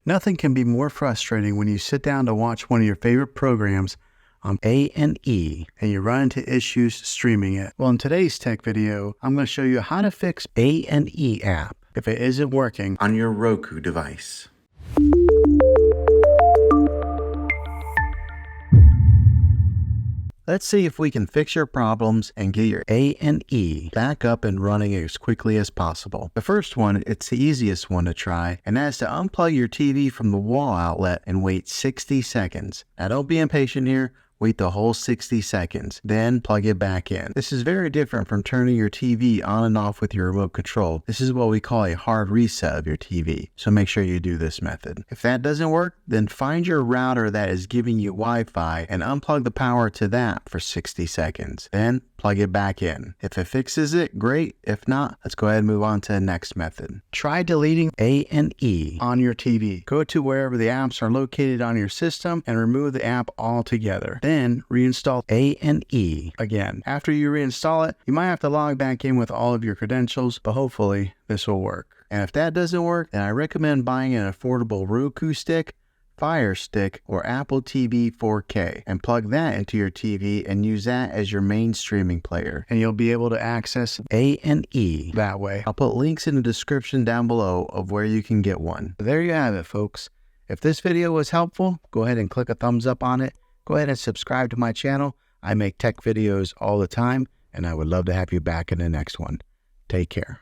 Nothing can be more frustrating when you sit down to watch one of your favorite programs on A&E and you run into issues streaming it. Well, in today's tech video, I'm going to show you how to fix A&E App if it isn't working on your Roku device. Let's see if we can fix your problems and get your A&E back up and running as quickly as possible. The first one, it's the easiest one to try, and that's to unplug your TV from the wall outlet and wait 60 seconds. Now don't be impatient here. Wait the whole 60 seconds, then plug it back in. This is very different from turning your TV on and off with your remote control. This is what we call a hard reset of your TV, so make sure you do this method. If that doesn't work, then find your router that is giving you Wi-Fi and unplug the power to that for 60 seconds. Then plug it back in. If it fixes it, great. If not, let's go ahead and move on to the next method. Try deleting A&E on your TV. Go to wherever the apps are located on your system and remove the app altogether. Then reinstall A&E again. After you reinstall it, you might have to log back in with all of your credentials, but hopefully this will work. And if that doesn't work, then I recommend buying an affordable Roku stick, Fire Stick, or Apple TV 4K and plug that into your TV and use that as your main streaming player. And you'll be able to access A&E that way. I'll put links in the description down below of where you can get one. There you have it, folks. If this video was helpful, go ahead and click a thumbs up on it. Go ahead and subscribe to my channel. I make tech videos all the time, and I would love to have you back in the next one. Take care.